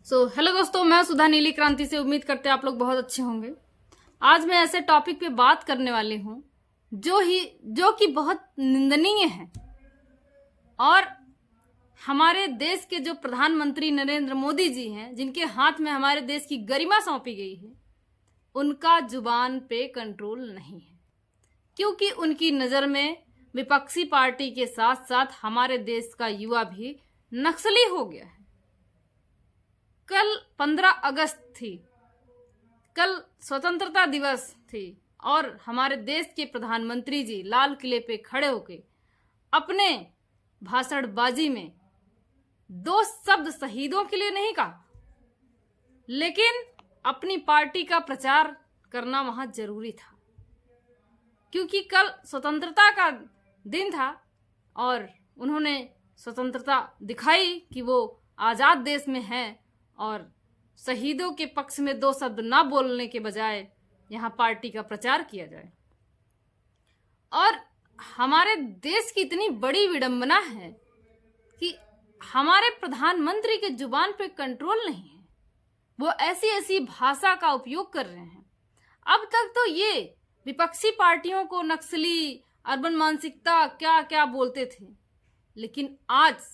Hello दोस्तों, मैं सुधा नीली क्रांति से। उम्मीद करते हैं आप लोग बहुत अच्छे होंगे। आज मैं ऐसे टॉपिक पे बात करने वाली हूँ जो कि बहुत निंदनीय है और हमारे देश के जो प्रधानमंत्री नरेंद्र मोदी जी हैं, जिनके हाथ में हमारे देश की गरिमा सौंपी गई है, उनका जुबान पे कंट्रोल नहीं है, क्योंकि उनकी नज़र में विपक्षी पार्टी के साथ साथ हमारे देश का युवा भी नक्सली हो गया है। कल 15 अगस्त थी, कल स्वतंत्रता दिवस थी और हमारे देश के प्रधानमंत्री जी लाल किले पे खड़े होके अपने भाषणबाजी में 2 शब्द शहीदों के लिए नहीं कहा, लेकिन अपनी पार्टी का प्रचार करना वहां जरूरी था, क्योंकि कल स्वतंत्रता का दिन था और उन्होंने स्वतंत्रता दिखाई कि वो आजाद देश में हैं और शहीदों के पक्ष में 2 शब्द ना बोलने के बजाय यहाँ पार्टी का प्रचार किया जाए। और हमारे देश की इतनी बड़ी विडंबना है कि हमारे प्रधानमंत्री के जुबान पे कंट्रोल नहीं है। वो ऐसी ऐसी भाषा का उपयोग कर रहे हैं। अब तक तो ये विपक्षी पार्टियों को नक्सली, अर्बन मानसिकता क्या क्या बोलते थे, लेकिन आज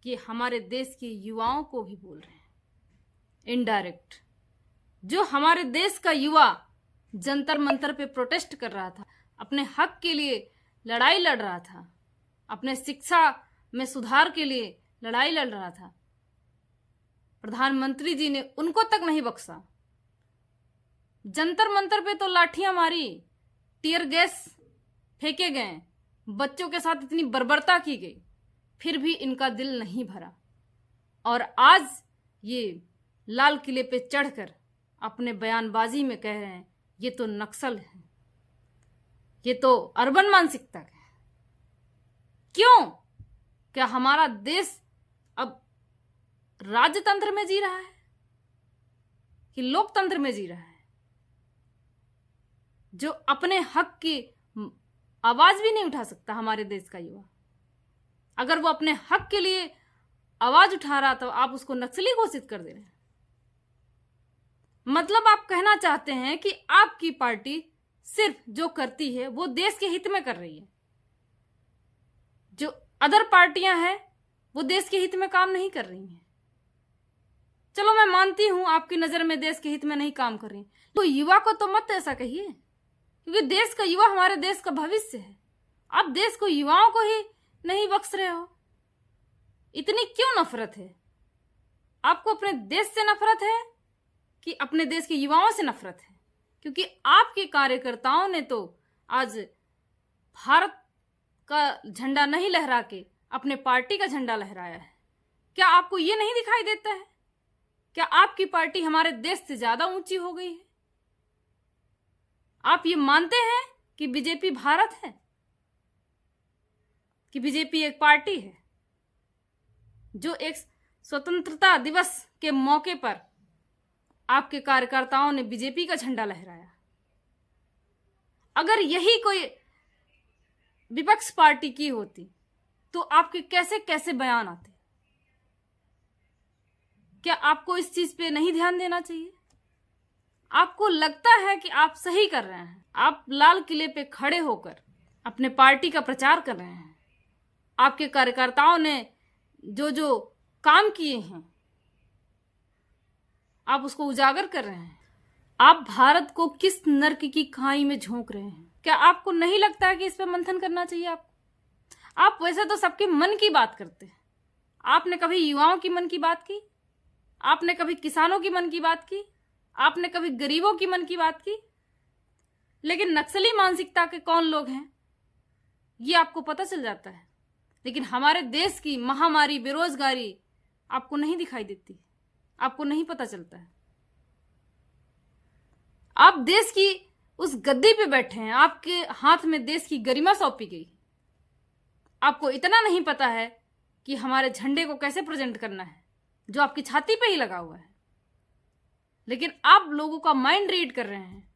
ये हमारे देश के युवाओं को भी बोल रहे हैं इनडायरेक्ट। जो हमारे देश का युवा जंतर मंतर पे प्रोटेस्ट कर रहा था, अपने हक के लिए लड़ाई लड़ रहा था, अपने शिक्षा में सुधार के लिए लड़ाई लड़ रहा था, प्रधानमंत्री जी ने उनको तक नहीं बख्शा। जंतर मंतर पे तो लाठियां मारी, टीयर गैस फेंके गए, बच्चों के साथ इतनी बर्बरता की गई, फिर भी इनका दिल नहीं भरा। और आज ये लाल किले पे चढ़कर अपने बयानबाजी में कह रहे हैं ये तो नक्सल है, ये तो अर्बन मानसिकता है। क्यों? क्या हमारा देश अब राजतंत्र में जी रहा है कि लोकतंत्र में जी रहा है? जो अपने हक की आवाज भी नहीं उठा सकता हमारे देश का युवा, अगर वो अपने हक के लिए आवाज उठा रहा तो आप उसको नक्सली घोषित कर दे रहे हैं। मतलब आप कहना चाहते हैं कि आपकी पार्टी सिर्फ जो करती है वो देश के हित में कर रही है, जो अदर पार्टियां हैं वो देश के हित में काम नहीं कर रही हैं। चलो मैं मानती हूं आपकी नजर में देश के हित में नहीं काम कर रही, तो युवा को तो मत ऐसा कहिए, क्योंकि देश का युवा हमारे देश का भविष्य है। आप देश को, युवाओं को ही नहीं बख्श रहे हो। इतनी क्यों नफरत है? आपको अपने देश से नफरत है कि अपने देश के युवाओं से नफरत है? क्योंकि आपके कार्यकर्ताओं ने तो आज भारत का झंडा नहीं लहरा के अपने पार्टी का झंडा लहराया है। क्या आपको ये नहीं दिखाई देता है? क्या आपकी पार्टी हमारे देश से ज्यादा ऊंची हो गई है? आप ये मानते हैं कि बीजेपी भारत है, कि बीजेपी एक पार्टी है जो एक स्वतंत्रता दिवस के मौके पर आपके कार्यकर्ताओं ने बीजेपी का झंडा लहराया? अगर यही कोई विपक्ष पार्टी की होती तो आपके कैसे कैसे बयान आते? क्या आपको इस चीज पे नहीं ध्यान देना चाहिए? आपको लगता है कि आप सही कर रहे हैं, आप लाल किले पे खड़े होकर अपने पार्टी का प्रचार कर रहे हैं, आपके कार्यकर्ताओं ने जो जो काम किए हैं आप उसको उजागर कर रहे हैं। आप भारत को किस नर्क की खाई में झोंक रहे हैं? क्या आपको नहीं लगता है कि इस पर मंथन करना चाहिए आपको? आप वैसे तो सबके मन की बात करते हैं। आपने कभी युवाओं की मन की बात की? आपने कभी किसानों की मन की बात की? आपने कभी गरीबों की मन की बात की? लेकिन नक्सली मानसिकता के कौन लोग हैं ये आपको पता चल जाता है। लेकिन हमारे देश की महामारी बेरोजगारी आपको नहीं दिखाई देती, आपको नहीं पता चलता है। आप देश की उस गद्दी पे बैठे हैं, आपके हाथ में देश की गरिमा सौंपी गई। आपको इतना नहीं पता है कि हमारे झंडे को कैसे प्रेजेंट करना है, जो आपकी छाती पे ही लगा हुआ है। लेकिन आप लोगों का माइंड रीड कर रहे हैं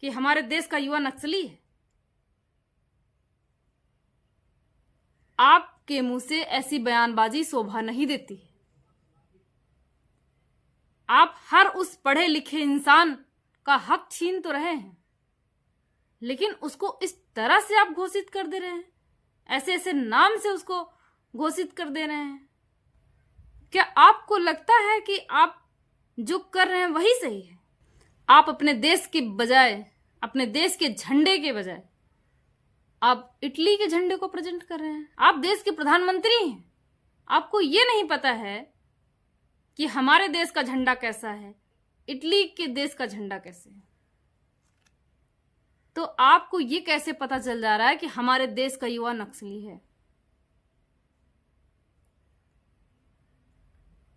कि हमारे देश का युवा नक्सली है। आपके मुंह से ऐसी बयानबाजी शोभा नहीं देती है। आप हर उस पढ़े लिखे इंसान का हक छीन तो रहे हैं, लेकिन उसको इस तरह से आप घोषित कर दे रहे हैं, ऐसे ऐसे नाम से उसको घोषित कर दे रहे हैं। क्या आपको लगता है कि आप जो कर रहे हैं वही सही है? आप अपने देश के बजाय, अपने देश के झंडे के बजाय आप इटली के झंडे को प्रेजेंट कर रहे हैं। आप देश के प्रधानमंत्री हैं, आपको ये नहीं पता है कि हमारे देश का झंडा कैसा है, इटली के देश का झंडा कैसे है। तो आपको ये कैसे पता चल जा रहा है कि हमारे देश का युवा नक्सली है?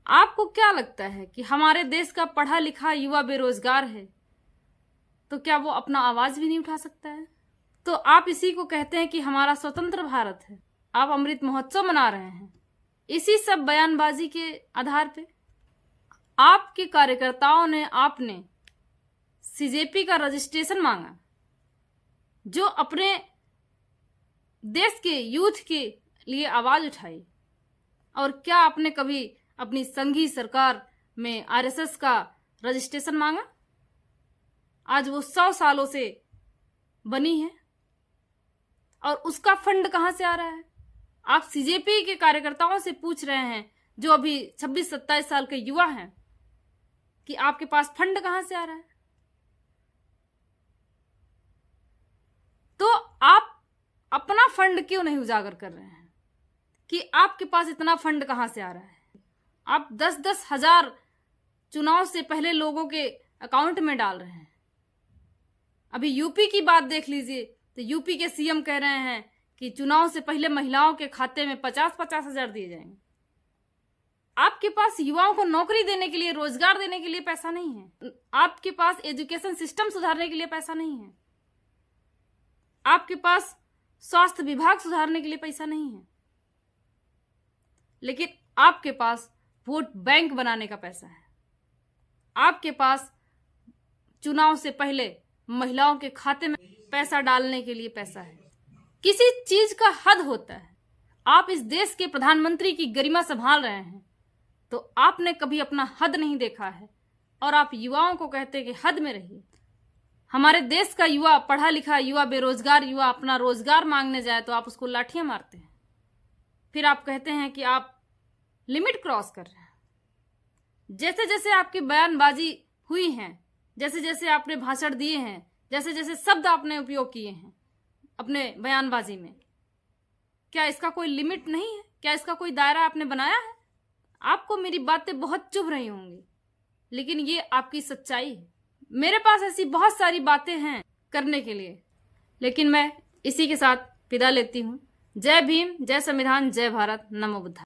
आपको क्या लगता है कि हमारे देश का पढ़ा लिखा युवा बेरोजगार है, तो क्या वो अपना आवाज भी नहीं उठा सकता है? तो आप इसी को कहते हैं कि हमारा स्वतंत्र भारत है। आप अमृत महोत्सव मना रहे हैं इसी सब बयानबाजी के आधार पे। आपके कार्यकर्ताओं ने, आपने सीजेपी का रजिस्ट्रेशन मांगा, जो अपने देश के यूथ के लिए आवाज उठाई। और क्या आपने कभी अपनी संघीय सरकार में आरएसएस का रजिस्ट्रेशन मांगा? आज वो 100 सालों से बनी है और उसका फंड कहां से आ रहा है? आप सीजेपी के कार्यकर्ताओं से पूछ रहे हैं, जो अभी 26-27 साल के युवा हैं, कि आपके पास फंड कहां से आ रहा है? तो आप अपना फंड क्यों नहीं उजागर कर रहे हैं कि आपके पास इतना फंड कहां से आ रहा है? आप 10-10 हजार चुनाव से पहले लोगों के अकाउंट में डाल रहे हैं। अभी यूपी की बात देख लीजिए, तो यूपी के सीएम कह रहे हैं कि चुनाव से पहले महिलाओं के खाते में 50-50 हजार दिए जाएंगे। आपके पास युवाओं को नौकरी देने के लिए, रोजगार देने के लिए पैसा नहीं है। आपके पास एजुकेशन सिस्टम सुधारने के लिए पैसा नहीं है। आपके पास स्वास्थ्य विभाग सुधारने के लिए पैसा नहीं है। लेकिन आपके पास वोट बैंक बनाने का पैसा है। आपके पास चुनाव से पहले महिलाओं के खाते में पैसा डालने के लिए पैसा है। किसी चीज का हद होता है। आप इस देश के प्रधानमंत्री की गरिमा संभाल रहे हैं, तो आपने कभी अपना हद नहीं देखा है और आप युवाओं को कहते हैं कि हद में रहिए। हमारे देश का युवा, पढ़ा लिखा युवा, बेरोजगार युवा अपना रोजगार मांगने जाए तो आप उसको लाठियां मारते हैं। फिर आप कहते हैं कि आप लिमिट क्रॉस कर रहे हैं। जैसे जैसे आपकी बयानबाजी हुई है, जैसे जैसे आपने भाषण दिए हैं, जैसे जैसे शब्द आपने उपयोग किए हैं अपने बयानबाजी में, क्या इसका कोई लिमिट नहीं है? क्या इसका कोई दायरा आपने बनाया है? आपको मेरी बातें बहुत चुभ रही होंगी, लेकिन ये आपकी सच्चाई है। मेरे पास ऐसी बहुत सारी बातें हैं करने के लिए, लेकिन मैं इसी के साथ विदा लेती हूँ। जय भीम, जय संविधान, जय भारत, नमो बुद्धाय।